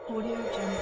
Audio Jungle.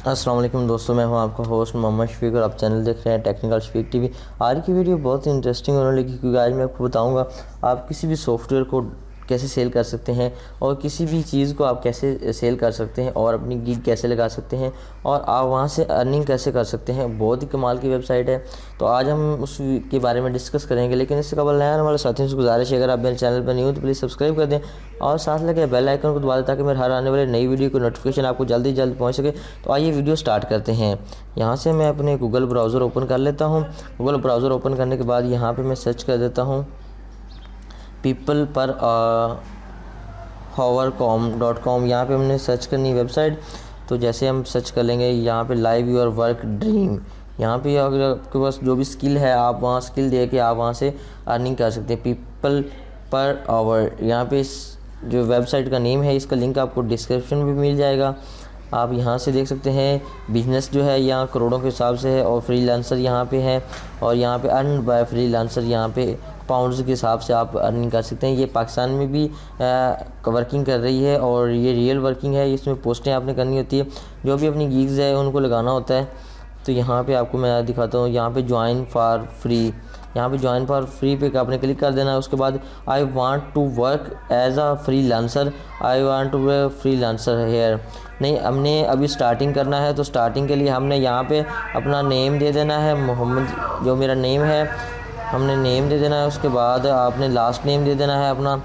अस्सलाम वालेकुम दोस्तों, मैं हूं आपका होस्ट मोहम्मद शफीक और आप चैनल देख रहे हैं टेक्निकल शफीक टीवी। आज की वीडियो बहुत ही इंटरेस्टिंग होने लगी क्योंकि आज मैं आपको बताऊंगा आप किसी भी सॉफ्टवेयर को कैसे सेल कर सकते हैं और किसी भी चीज़ को आप कैसे सेल कर सकते हैं और अपनी गिग कैसे लगा सकते हैं और आप वहां से अर्निंग कैसे कर सकते हैं। बहुत ही कमाल की वेबसाइट है, तो आज हम उस के बारे में डिस्कस करेंगे। लेकिन इससे कबल नया आने वाले साथियों से गुजारिश है, अगर आप मेरे चैनल पर नहीं हो तो प्लीज़ सब्सक्राइब कर दें और साथ लगे बेल आइकन को दबा दें ताकि मेरे हर आने वाले नई वीडियो की नोटिफिकेशन आपको जल्दी जल्द पहुंच सके। तो आइए वीडियो स्टार्ट करते हैं। यहाँ से मैं अपने गूगल ब्राउज़र ओपन कर लेता हूँ। गूगल ब्राउज़र ओपन करने के बाद यहाँ पे मैं सर्च कर देता हूँ पीपल पर hover.com। यहाँ पे हमने सर्च करनी वेबसाइट। तो जैसे हम सर्च कर लेंगे यहाँ पे लाइव योर वर्क ड्रीम, यहाँ पे अगर आपके पास जो भी स्किल है आप वहाँ स्किल दे के आप वहाँ से अर्निंग कर सकते हैं। पीपल पर आवर, यहाँ पे इस जो वेबसाइट का नेम है इसका लिंक आपको डिस्क्रिप्शन में मिल जाएगा। आप यहाँ से देख सकते हैं बिजनेस जो है यहाँ करोड़ों के हिसाब से है और फ्रीलांसर यहाँ पे है और यहाँ पे अर्न बाय फ्रीलांसर यहाँ पे पाउंड्स के हिसाब से आप अर्निंग कर सकते हैं। ये पाकिस्तान में भी वर्किंग कर रही है और ये रियल वर्किंग है। इसमें पोस्टें आपने करनी होती है, जो भी अपनी गिग्स है उनको लगाना होता है। तो यहाँ पे आपको मैं दिखाता हूँ, यहाँ पे ज्वाइन फॉर फ्री, यहाँ पे ज्वाइन फॉर फ्री पे आपने क्लिक कर देना है। उसके बाद I want to work as a freelancer, I want to work freelancer here. नहीं, हमने अभी स्टार्टिंग करना है तो स्टार्टिंग के लिए हमने यहाँ पे अपना नेम दे देना है, मोहम्मद जो मेरा नेम है हमने नेम दे देना है। उसके बाद आपने लास्ट नेम दे देना है अपना।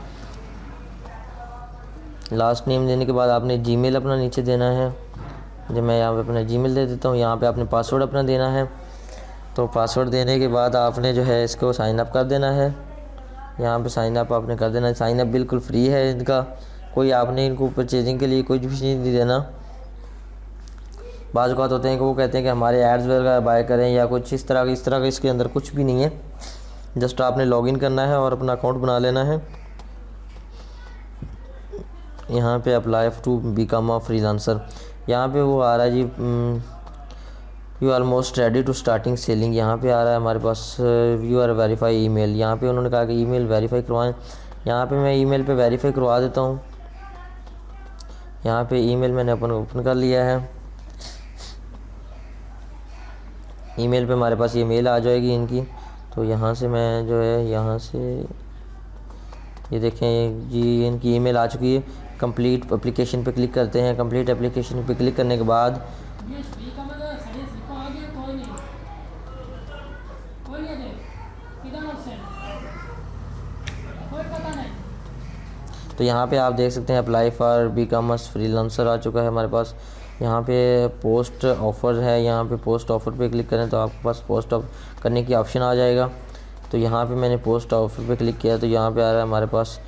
लास्ट नेम देने के बाद आपने जीमेल अपना नीचे देना है। जब मैं यहाँ पे अपना जीमेल दे देता हूँ, यहाँ पे आपने पासवर्ड अपना देना है। तो पासवर्ड देने के बाद आपने जो है इसको साइन अप कर देना है। यहाँ पे साइन अप आपने कर देना है। साइन अप बिल्कुल फ्री है इनका, कोई आपने इनको परचेजिंग के लिए कोई भी चीज़ नहीं देना। बाज़ औक़ात होते हैं कि वो कहते हैं कि हमारे एड्स वगैरह बाय करें या कुछ इस तरह का इसके अंदर कुछ भी नहीं है। जस्ट आपने लॉगिन करना है और अपना अकाउंट बना लेना है। यहाँ पे apply to become a freelancer, यहाँ पे वो आ रहा है जी you almost ready to starting selling. यहाँ पे आ रहा है हमारे पास यू आर वेरीफाई ईमेल। यहाँ पे उन्होंने कहा कि ईमेल वेरीफाई करवाएं। यहाँ पे मैं ईमेल पे वेरीफाई करवा देता हूँ। यहाँ पे ईमेल मैंने ओपन कर लिया है। ईमेल पे हमारे पास ये मेल आ जाएगी इनकी। तो यहाँ से मैं जो है यहाँ से ये देखें जी इनकी ईमेल आ चुकी है। कंप्लीट एप्लीकेशन पे क्लिक करते हैं। कंप्लीट एप्लीकेशन पे क्लिक करने के बाद तो यहाँ पे आप देख सकते हैं apply for become a freelancer आ चुका है हमारे पास। यहाँ पे पोस्ट ऑफ़र है, यहाँ पे पोस्ट ऑफ़र पे क्लिक करें तो आपके पास पोस्ट ऑफ करने की ऑप्शन आ जाएगा। तो यहाँ पे मैंने पोस्ट ऑफ़र पे क्लिक किया तो यहाँ पे आ रहा है हमारे पास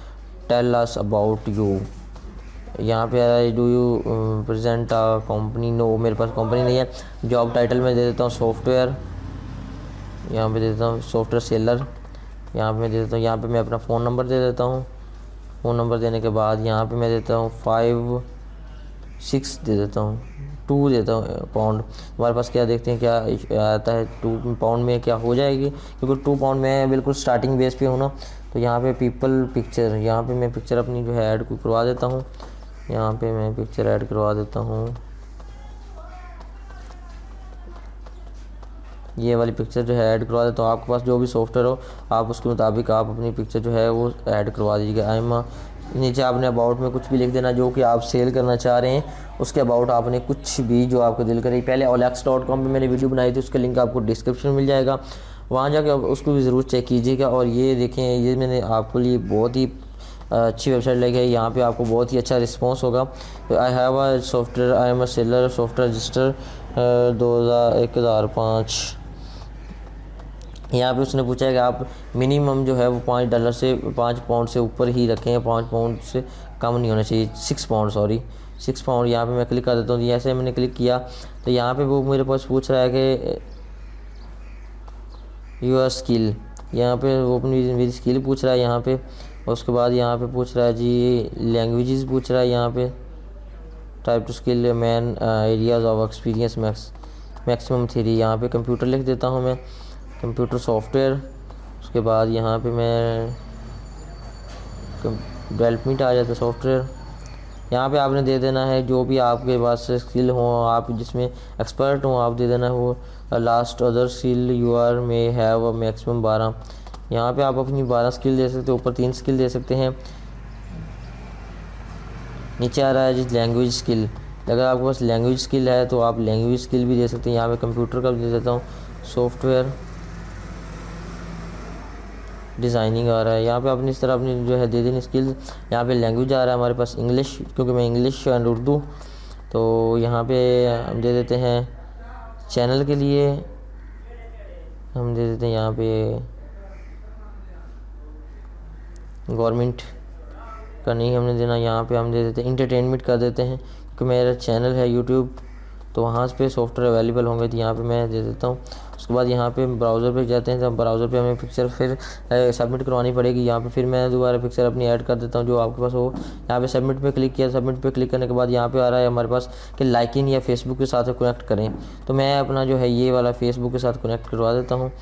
टेल अस अबाउट यू। यहाँ पे आ रहा है do you present a company. No, मेरे पास कंपनी नहीं है। जॉब टाइटल में दे देता हूँ सॉफ्टवेयर, यहाँ पे दे देता हूँ सॉफ्टवेयर सेलर। यहाँ पे मैं दे देता हूँ, यहाँ पे मैं अपना फ़ोन नंबर दे देता हूँ। फ़ोन नंबर देने के बाद यहाँ पे मैं देता हूँ 5-6 दे देता हूँ, 2 देता हूँ पाउंड। हमारे पास क्या देखते हैं क्या आता है 2 पाउंड में क्या हो जाएगी, क्योंकि 2 पाउंड में बिल्कुल स्टार्टिंग बेस पे हूँ ना। तो यहाँ पे पीपल पिक्चर, यहाँ पे मैं पिक्चर अपनी जो है ऐड को करवा देता हूँ। यहाँ पे मैं पिक्चर ऐड करवा देता हूँ। ये वाली पिक्चर जो है ऐड करवा देता हूँ। आपके पास जो भी सॉफ्टवेयर हो आप उसके मुताबिक आप अपनी पिक्चर जो है वो ऐड करवा दीजिएगा। नीचे आपने अबाउट में कुछ भी लिख देना जो कि आप सेल करना चाह रहे हैं। उसके अबाउट आपने कुछ भी जो आपको दिल करे। पहले OLX.com पे मैंने वीडियो बनाई थी, उसका लिंक आपको डिस्क्रिप्शन में मिल जाएगा, वहाँ जाके उसको भी ज़रूर चेक कीजिएगा। और ये देखें, ये मैंने आपके लिए बहुत ही अच्छी वेबसाइट लगी है। यहाँ पे आपको बहुत ही अच्छा रिस्पांस होगा। I have a software, I am a seller, software register 1005। यहाँ पे उसने पूछा है कि आप मिनिमम जो है वो $5 से 5 पाउंड से ऊपर ही रखें, 5 पाउंड से कम नहीं होना चाहिए। 6 पाउंड, सॉरी 6 पाउंड। यहाँ पे मैं क्लिक कर देता हूँ। जैसे मैंने क्लिक किया तो यहाँ पे वो मेरे पास पूछ रहा है कि यूर स्किल, यहाँ पे वो अपनी मेरी स्किल पूछ रहा है यहाँ पे। उसके बाद यहाँ पे पूछ रहा है जी लैंग्वेजेस पूछ रहा है यहाँ पे। Type two skill man areas of experience maximum three. यहाँ पे कंप्यूटर लिख देता हूँ मैं, कंप्यूटर सॉफ्टवेयर। उसके बाद यहाँ पे मैं डेवलपमेंट आ जाता है सॉफ्टवेयर। यहाँ पे आपने दे देना है जो भी आपके पास स्किल हो, आप जिसमें एक्सपर्ट हो, आप दे देना है वो। Last other skill you are में हैव मैक्सिमम 12। यहाँ पे आप अपनी 12 स्किल दे सकते हो, ऊपर 3 स्किल दे सकते हैं। नीचे आ रहा है जिस लैंग्वेज स्किल, अगर आपके पास लैंग्वेज स्किल है तो आप लैंग्वेज स्किल भी दे सकते हैं। यहाँ पे कंप्यूटर का भी दे देता हूँ, सॉफ्टवेयर डिज़ाइनिंग आ रहा है। यहाँ पे अपनी इस तरह अपनी जो है दे देनी स्किल्स। यहाँ पे लैंग्वेज आ रहा है हमारे पास इंग्लिश, क्योंकि मैं इंग्लिश एंड उर्दू, तो यहाँ पे हम दे देते हैं चैनल के लिए हम दे देते हैं यहाँ पे गवर्नमेंट का नहीं हमने देना। यहाँ पे हम दे देते हैं इंटरटेनमेंट कर देते हैं, क्योंकि मेरा चैनल है यूट्यूब तो वहाँ पे सॉफ्टवेयर अवेलेबल होंगे, तो यहाँ पे मैं दे देता हूँ। उसके बाद यहाँ पे ब्राउज़र पे जाते हैं, तो ब्राउज़र पे हमें पिक्चर फिर सबमिट करवानी पड़ेगी। यहाँ पे फिर मैं दोबारा पिक्चर अपनी ऐड कर देता हूँ जो आपके पास हो। यहाँ पे सबमिट पे क्लिक किया, सबमिट पे क्लिक करने के बाद यहाँ पे आ रहा है हमारे पास कि लाइकिन या फेसबुक के साथ कनेक्ट करें, तो मैं अपना जो है ये वाला फेसबुक के साथ कनेक्ट करवा देता हूँ।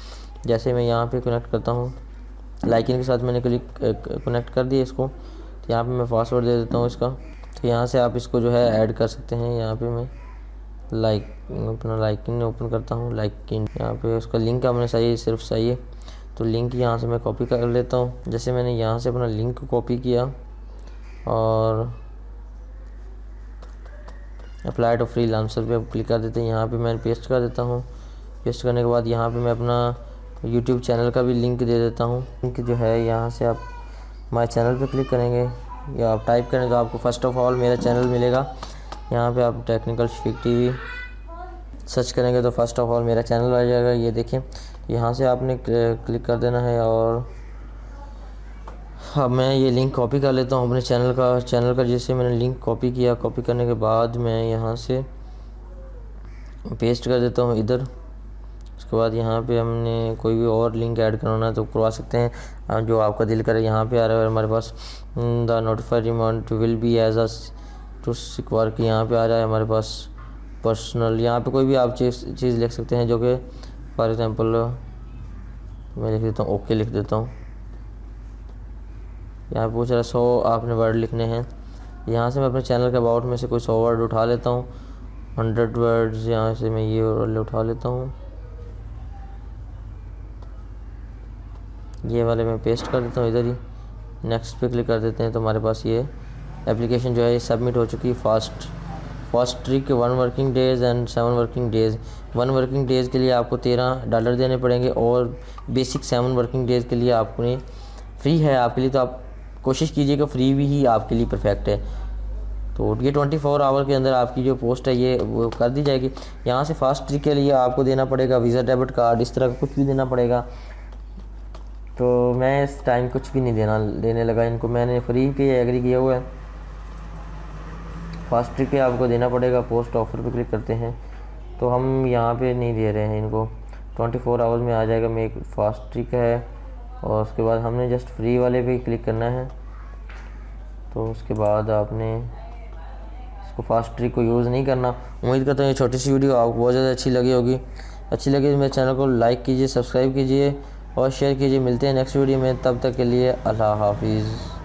जैसे मैं यहाँ पर कनेक्ट करता हूँ, लाइकिन के साथ मैंने कनेक्ट कर दिया इसको, तो यहाँ पर मैं पासवर्ड दे देता हूँ इसका। तो यहाँ से आप इसको जो है ऐड कर सकते हैं। यहाँ पर मैं अपना लाइकिन ओपन करता हूँ, लाइकिन यहाँ पे उसका लिंक हमने सिर्फ सही है, तो लिंक यहाँ से मैं कॉपी कर लेता हूँ। जैसे मैंने यहाँ से अपना लिंक कॉपी किया और अप्लाई टू फ्रीलांसर पे क्लिक कर देते हैं। यहाँ पे मैं पेस्ट कर देता हूँ। पेस्ट करने के बाद यहाँ पे मैं अपना यूट्यूब चैनल का भी लिंक दे देता हूँ। लिंक जो है यहाँ से आप माय चैनल पे क्लिक करेंगे या आप टाइप करेंगे तो आपको फर्स्ट ऑफ ऑल मेरा चैनल मिलेगा। यहाँ पे आप टेक्निकल शफीक टीवी सर्च करेंगे तो फर्स्ट ऑफ ऑल मेरा चैनल आ जाएगा। ये देखें, यहाँ से आपने क्लिक कर देना है और अब मैं ये लिंक कॉपी कर लेता हूँ अपने चैनल का जैसे मैंने लिंक कॉपी किया। कॉपी करने के बाद मैं यहाँ से पेस्ट कर देता हूँ इधर। उसके बाद यहाँ पे हमने कोई भी और लिंक ऐड करवाना है तो करवा सकते हैं जो आपका दिल करे। यहाँ पे आ रहा है हमारे पास the notified amount will be as a to work, यहाँ पे आ रहा है हमारे पास पर्सनल। यहाँ पे कोई भी आप चीज़ लिख सकते हैं जो कि फॉर एग्जांपल मैं लिख देता हूँ, ओके लिख देता हूँ। यहाँ पे पूछ रहा है 100 आपने वर्ड लिखने हैं। यहाँ से मैं अपने चैनल के अबाउट में से कोई 100 वर्ड उठा लेता हूँ, 100 वर्ड्स यहाँ से मैं ये वाले उठा लेता हूँ। ये वाले मैं पेस्ट कर देता हूँ इधर ही। नेक्स्ट पे क्लिक कर देते हैं तो हमारे पास ये एप्लीकेशन जो है ये सबमिट हो चुकी है। Fast trick 1 working days and 7 working days. 1 working days के लिए आपको $13 देने पड़ेंगे और बेसिक 7 वर्किंग डेज़ के लिए आपको फ्री है आपके लिए। तो आप कोशिश कीजिएगा फ्री भी ही आपके लिए परफेक्ट है। तो ये 24 आवर के अंदर आपकी जो पोस्ट है ये वो कर दी जाएगी। यहाँ से फास्ट ट्रिक के लिए आपको देना पड़ेगा वीज़ा, डेबिट कार्ड, इस तरह का कुछ भी देना पड़ेगा। तो मैं इस टाइम कुछ भी नहीं देने लगा इनको, मैंने फ्री पे एग्री किया हुआ है। फास्ट ट्रिक पे आपको देना पड़ेगा। पोस्ट ऑफर पे क्लिक करते हैं तो हम यहाँ पे नहीं दे रहे हैं इनको, 24 आवर्स में आ जाएगा। मैं एक फास्ट ट्रिक है और उसके बाद हमने जस्ट फ्री वाले पे क्लिक करना है। तो उसके बाद आपने इसको फास्ट ट्रिक को यूज़ नहीं करना। उम्मीद करता हूँ ये छोटी सी वीडियो आपको बहुत ज़्यादा अच्छी लगी होगी। अच्छी लगी तो मेरे चैनल को लाइक कीजिए, सब्सक्राइब कीजिए और शेयर कीजिए। मिलते हैं नेक्स्ट वीडियो में, तब तक के लिए अल्लाह हाफिज़।